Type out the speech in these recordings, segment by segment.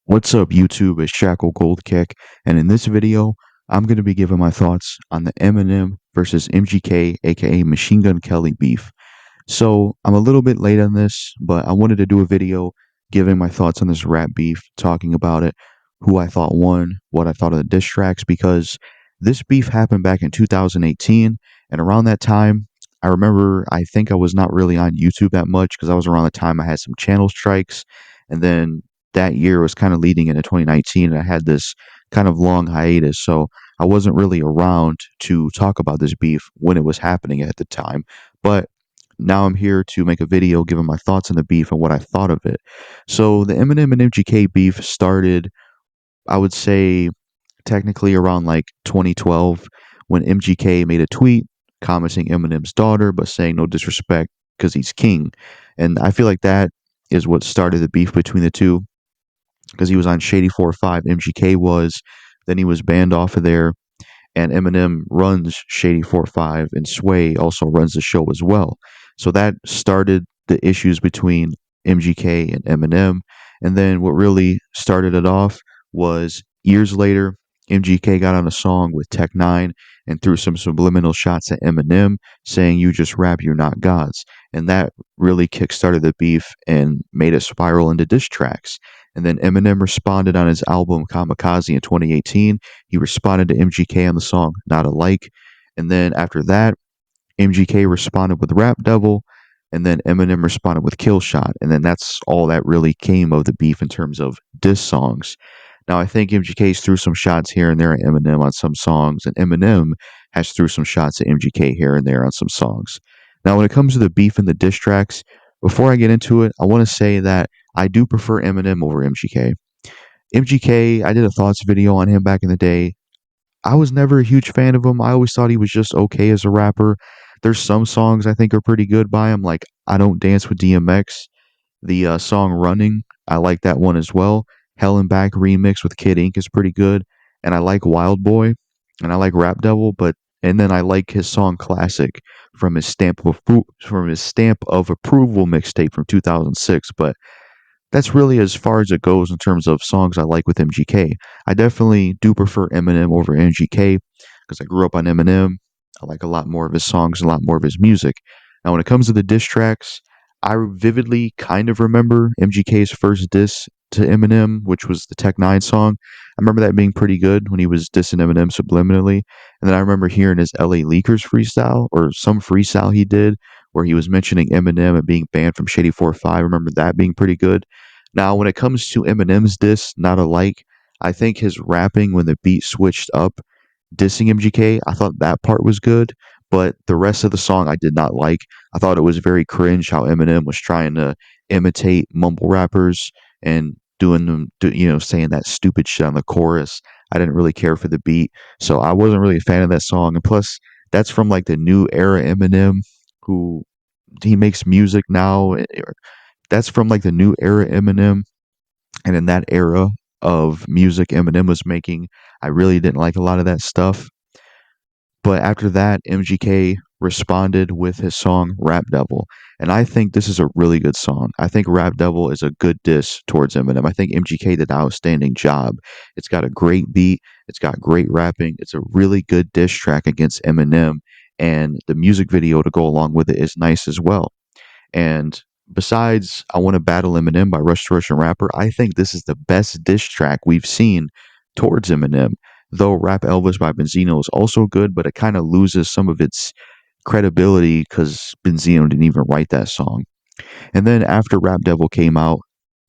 What's up, YouTube? It's JackalGoldKick, and in this video, I'm going to be giving my thoughts on the Eminem versus MGK, aka Machine Gun Kelly beef. So, I'm a little bit late on this, but I wanted to do a video giving my thoughts on this rap beef, talking about it, who I thought won, what I thought of the diss tracks, because this beef happened back in 2018, and around that time, I remember I think I was not really on YouTube that much because I was around the time I had some channel strikes, and then that year was kind of leading into 2019, and I had this kind of long hiatus, so I wasn't really around to talk about this beef when it was happening at the time. But now I'm here to make a video giving my thoughts on the beef and what I thought of it. So the Eminem and MGK beef started, I would say, technically around like 2012 when MGK made a tweet commenting Eminem's daughter, but saying no disrespect because he's king. And I feel like that is what started the beef between the two because he was on Shady 4-5, MGK was. Then he was banned off of there, and Eminem runs Shady 4-5, and Sway also runs the show as well. So that started the issues between MGK and Eminem. And then what really started it off was years later, MGK got on a song with Tech Nine and threw some subliminal shots at Eminem, saying, "You just rap, you're not gods." And that really kickstarted the beef and made it spiral into diss tracks. And then Eminem responded on his album Kamikaze in 2018. He responded to MGK on the song Not Alike. And then after that, MGK responded with Rap Devil. And then Eminem responded with Kill Shot. And then that's all that really came of the beef in terms of diss songs. Now, I think MGK's threw some shots here and there at Eminem on some songs, and Eminem has threw some shots at MGK here and there on some songs. Now, when it comes to the beef and the diss tracks, before I get into it, I want to say that I do prefer Eminem over MGK. MGK, I did a thoughts video on him back in the day. I was never a huge fan of him. I always thought he was just okay as a rapper. There's some songs I think are pretty good by him, like I Don't Dance with DMX. The song Running, I like that one as well. Hell and Back remix with Kid Ink is pretty good. And I like Wild Boy, and I like Rap Devil, and then I like his song Classic from his Stamp of Approval mixtape from 2006. But that's really as far as it goes in terms of songs I like with MGK. I definitely do prefer Eminem over MGK because I grew up on Eminem. I like a lot more of his songs, a lot more of his music. Now, when it comes to the diss tracks, I vividly kind of remember MGK's first diss to Eminem, which was the Tech Nine song. I remember that being pretty good when he was dissing Eminem subliminally. And then I remember hearing his LA Leakers freestyle, or some freestyle he did, where he was mentioning Eminem and being banned from Shady 4-5. I remember that being pretty good. Now, when it comes to Eminem's diss, Not Alike, I think his rapping when the beat switched up, dissing MGK, I thought that part was good, but the rest of the song I did not like. I thought it was very cringe how Eminem was trying to imitate mumble rappers and doing them, saying that stupid shit on the chorus. I didn't really care for the beat, so I wasn't really a fan of that song. And plus, that's from like the new era Eminem, who he makes music now. That's from like the new era Eminem, and in that era of music Eminem was making, I really didn't like a lot of that stuff. But after that, MGK responded with his song Rap Devil. And I think this is a really good song. I think Rap Devil is a good diss towards Eminem. I think MGK did an outstanding job. It's got a great beat, it's got great rapping, it's a really good diss track against Eminem. And the music video to go along with it is nice as well. And besides I Want to Battle Eminem by Russian Rapper, I think this is the best diss track we've seen towards Eminem. Though Rap Elvis by Benzino is also good, but it kind of loses some of its credibility because Benzino didn't even write that song. And then after Rap Devil came out,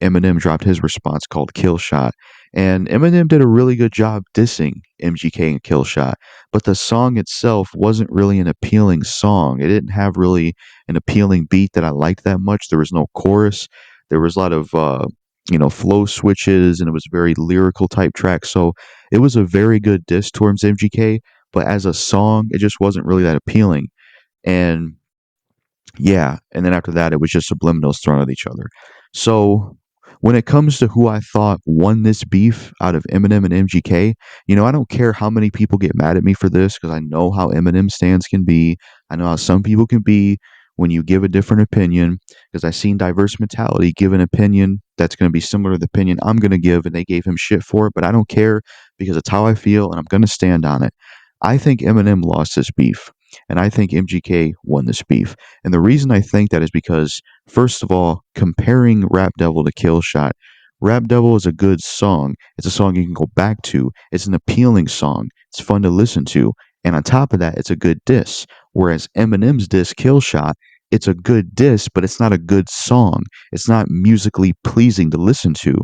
Eminem dropped his response called Kill Shot. And Eminem did a really good job dissing MGK and Kill Shot. But the song itself wasn't really an appealing song. It didn't have really an appealing beat that I liked that much. There was no chorus. There was a lot of flow switches, and it was a very lyrical type track. So it was a very good diss towards MGK, but as a song, it just wasn't really that appealing. And yeah, and then after that, it was just subliminals thrown at each other. So when it comes to who I thought won this beef out of Eminem and MGK, I don't care how many people get mad at me for this because I know how Eminem stands can be. I know how some people can be when you give a different opinion, because I seen Diverse Mentality give an opinion that's going to be similar to the opinion I'm going to give, and they gave him shit for it, but I don't care because it's how I feel and I'm going to stand on it. I think Eminem lost this beef, and I think MGK won this beef. And the reason I think that is because, first of all, comparing Rap Devil to Kill Shot, Rap Devil is a good song. It's a song you can go back to. It's an appealing song. It's fun to listen to. And on top of that, it's a good diss. Whereas Eminem's diss, Kill Shot, it's a good diss, but it's not a good song. It's not musically pleasing to listen to.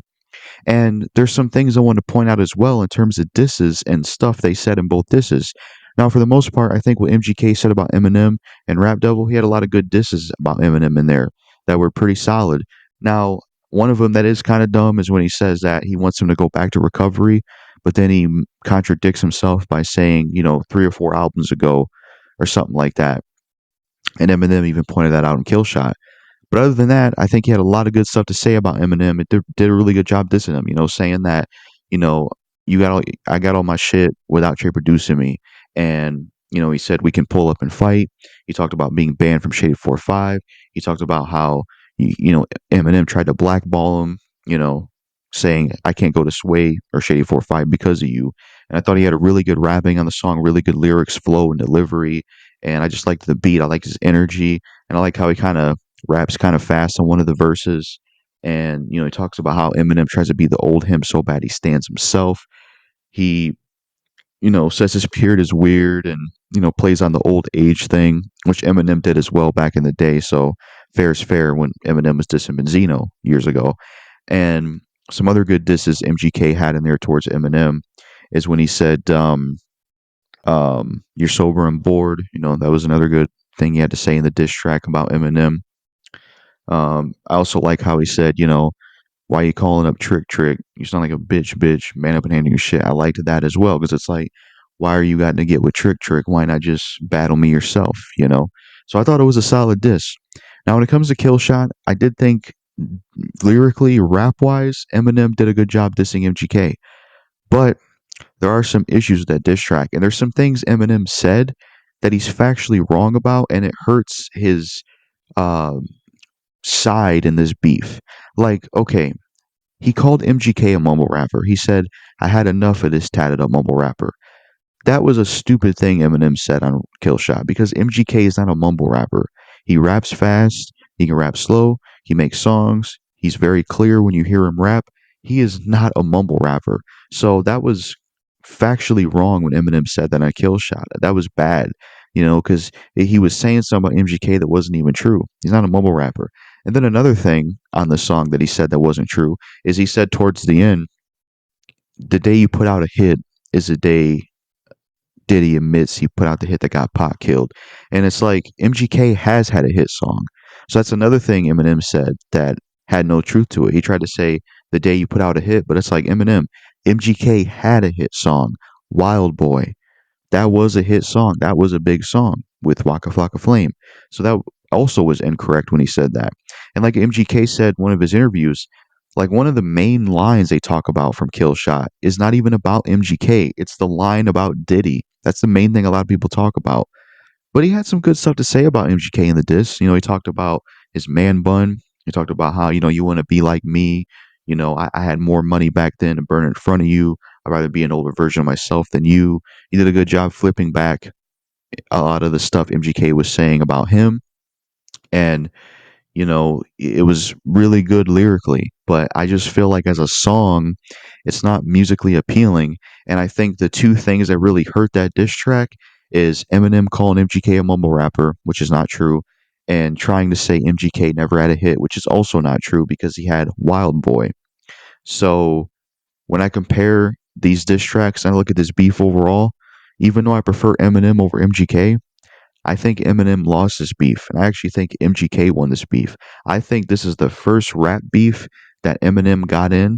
And there's some things I want to point out as well in terms of disses and stuff they said in both disses. Now, for the most part, I think what MGK said about Eminem and Rap Devil, he had a lot of good disses about Eminem in there that were pretty solid. Now, one of them that is kind of dumb is when he says that he wants him to go back to recovery, but then he contradicts himself by saying, 3 or 4 albums ago or something like that. And Eminem even pointed that out in Killshot. But other than that, I think he had a lot of good stuff to say about Eminem. It did a really good job dissing him, saying that, you know, I got all my shit without Trey producing me. And, he said we can pull up and fight. He talked about being banned from Shady 4-5. He talked about how, Eminem tried to blackball him, saying I can't go to Sway or Shady 4-5 because of you. And I thought he had a really good rapping on the song, really good lyrics, flow, and delivery. And I just liked the beat. I liked his energy. And I like how he kind of raps kind of fast on one of the verses. And, he talks about how Eminem tries to be the old him so bad he stands himself. He, says his beard is weird and, plays on the old age thing, which Eminem did as well back in the day. So fair is fair when Eminem was dissing Benzino years ago. And some other good disses MGK had in there towards Eminem is when he said, you're sober and bored. That was another good thing he had to say in the diss track about Eminem. I also like how he said, why you calling up Trick Trick? You sound like a bitch, man up and handle your shit. I liked that as well because it's like, why are you got to get with Trick Trick? Why not just battle me yourself? So I thought it was a solid diss. Now, when it comes to Kill Shot, I did think lyrically, rap wise, Eminem did a good job dissing MGK. But there are some issues with that diss track, and there's some things Eminem said that he's factually wrong about, and it hurts his um side in this beef. Like, okay, he called MGK a mumble rapper. He said, I had enough of this tatted up mumble rapper. That was a stupid thing Eminem said on Killshot because MGK is not a mumble rapper. He raps fast, he can rap slow, he makes songs, he's very clear when you hear him rap. He is not a mumble rapper. So that was factually wrong when Eminem said that on Killshot. That was bad, because he was saying something about MGK that wasn't even true. He's not a mumble rapper. And then another thing on the song that he said that wasn't true is he said towards the end, the day you put out a hit is the day Diddy admits he put out the hit that got Pac killed. And it's like MGK has had a hit song. So that's another thing Eminem said that had no truth to it. He tried to say the day you put out a hit, but it's like Eminem, MGK had a hit song, Wild Boy. That was a hit song. That was a big song with Waka Flocka Flame. So that also was incorrect when he said that. And like MGK said in one of his interviews, like one of the main lines they talk about from Kill Shot is not even about MGK. It's the line about Diddy. That's the main thing a lot of people talk about. But he had some good stuff to say about MGK in the diss. He talked about his man bun. He talked about how, you want to be like me. I had more money back then to burn in front of you. I'd rather be an older version of myself than you. He did a good job flipping back a lot of the stuff MGK was saying about him. And, it was really good lyrically. But I just feel like as a song, it's not musically appealing. And I think the two things that really hurt that diss track is Eminem calling MGK a mumble rapper, which is not true, and trying to say MGK never had a hit, which is also not true because he had Wild Boy. So when I compare these diss tracks and I look at this beef overall, even though I prefer Eminem over MGK, I think Eminem lost this beef, and I actually think MGK won this beef. I think this is the first rap beef that Eminem got in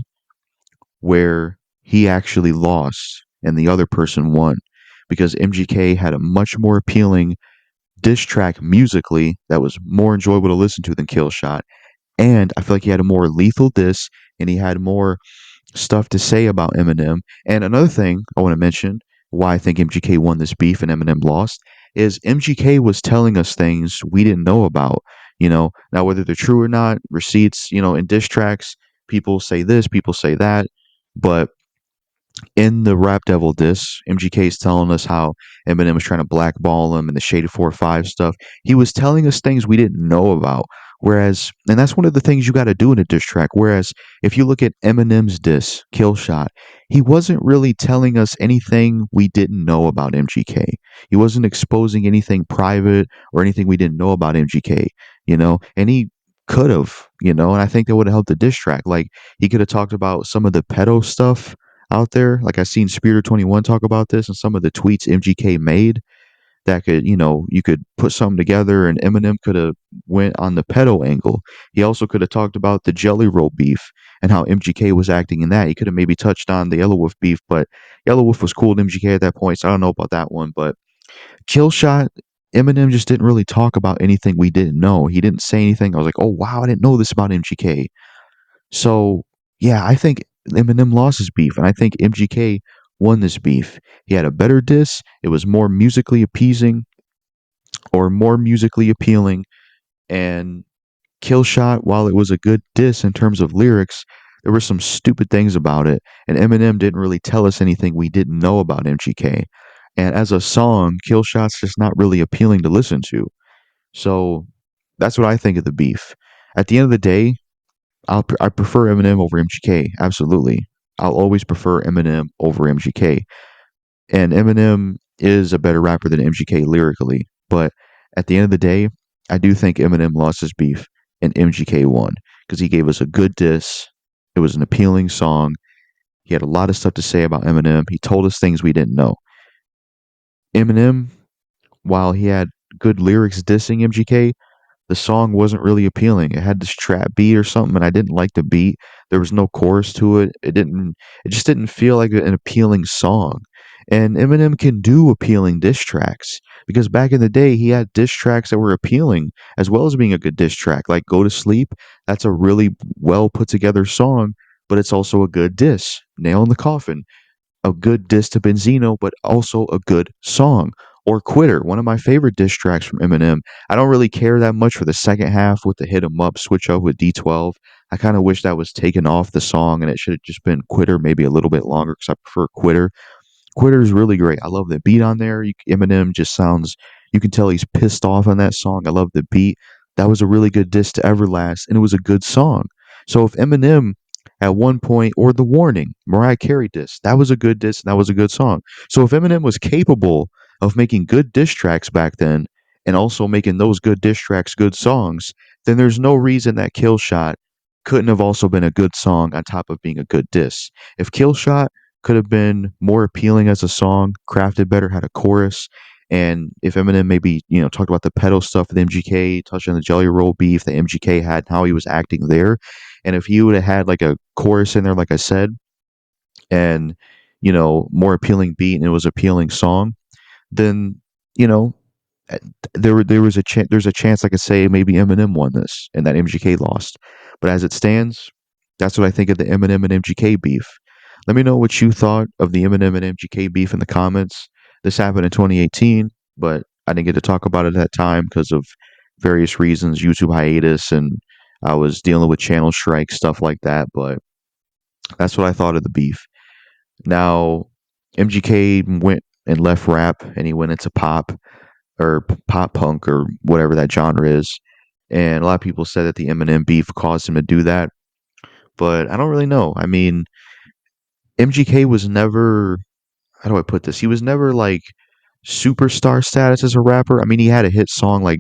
where he actually lost and the other person won because MGK had a much more appealing diss track musically that was more enjoyable to listen to than Killshot. And I feel like he had a more lethal diss and he had more stuff to say about Eminem. And another thing I want to mention why I think MGK won this beef and Eminem lost is MGK was telling us things we didn't know about. Now whether they're true or not, receipts, in diss tracks, people say this, people say that, but in the Rap Devil diss, MGK is telling us how Eminem was trying to blackball him and the Shady 4-5 stuff. He was telling us things we didn't know about. And that's one of the things you got to do in a diss track. Whereas, if you look at Eminem's diss, Kill Shot, he wasn't really telling us anything we didn't know about MGK. He wasn't exposing anything private or anything we didn't know about MGK, and he could have, and I think that would have helped the diss track. Like, he could have talked about some of the pedo stuff out there. Like I seen Speeder21 talk about this and some of the tweets MGK made that could, you could put something together and Eminem could have went on the pedo angle. He also could have talked about the Jelly Roll beef and how MGK was acting in that. He could have maybe touched on the Yellow Wolf beef, but Yellow Wolf was cool to MGK at that point, so I don't know about that one. But Kill Shot, Eminem just didn't really talk about anything we didn't know. He didn't say anything. I was like, oh wow, I didn't know this about MGK. So yeah, I think Eminem lost his beef, and I think MGK won this beef. He had a better diss. It was more musically appeasing or more musically appealing. And Killshot, while it was a good diss in terms of lyrics, there were some stupid things about it. And Eminem didn't really tell us anything we didn't know about MGK. And as a song, Killshot's just not really appealing to listen to. So that's what I think of the beef. At the end of the day, I prefer Eminem over MGK. Absolutely, I'll always prefer Eminem over MGK. And Eminem is a better rapper than MGK lyrically. But at the end of the day, I do think Eminem lost his beef and MGK won because he gave us a good diss. It was an appealing song. He had a lot of stuff to say about Eminem. He told us things we didn't know. Eminem, while he had good lyrics dissing MGK, the song wasn't really appealing. It had this trap beat or something, and I didn't like the beat. There was no chorus to it. It just didn't feel like an appealing song. And Eminem can do appealing diss tracks because back in the day, he had diss tracks that were appealing as well as being a good diss track. Like Go to Sleep, that's a really well put together song, but it's also a good diss. Nail in the Coffin, a good diss to Benzino, but also a good song. Or Quitter, one of my favorite diss tracks from Eminem. I don't really care that much for the second half with the hit 'em up switch up with D12. I kind of wish that was taken off the song and it should have just been Quitter, maybe a little bit longer because I prefer Quitter. Quitter is really great. I love the beat on there. Eminem just sounds, you can tell he's pissed off on that song. I love the beat. That was a really good diss to Everlast, and it was a good song. So if Eminem at one point, or The Warning, Mariah Carey diss, that was a good diss, and that was a good song. So if Eminem was capable of making good diss tracks back then, and also making those good diss tracks good songs, then there's no reason that Kill Shot couldn't have also been a good song on top of being a good diss. If Kill Shot could have been more appealing as a song, crafted better, had a chorus. And if Eminem maybe, talked about the pedo stuff with MGK, touched on the Jelly Roll beef that MGK had and how he was acting there. And if he would have had like a chorus in there, like I said, and, more appealing beat and it was appealing song, then, you know, uh, there's a chance I could say maybe Eminem won this and that MGK lost. But as it stands, that's what I think of the Eminem and MGK beef. Let me know what you thought of the Eminem and MGK beef in the comments. This happened in 2018, but I didn't get to talk about it at that time because of various reasons, YouTube hiatus, and I was dealing with channel strike, stuff like that. But that's what I thought of the beef. Now, MGK went and left rap and he went into pop or pop punk or whatever that genre is. And a lot of people said that the Eminem beef caused him to do that, but I don't really know. I mean, MGK was never, how do I put this? He was never like superstar status as a rapper. I mean, he had a hit song like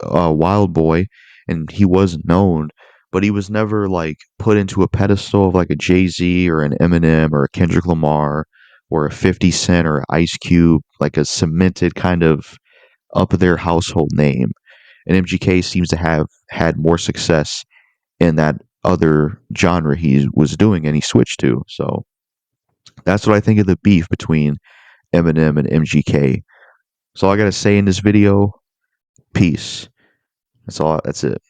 Wild Boy and he was known, but he was never like put into a pedestal of like a Jay-Z or an Eminem or a Kendrick Lamar or a 50 Cent or Ice Cube, like a cemented kind of up their household name. And MGK seems to have had more success in that other genre he was doing and he switched to. So that's what I think of the beef between Eminem and MGK. That's all I got to say in this video. Peace. That's all. That's it.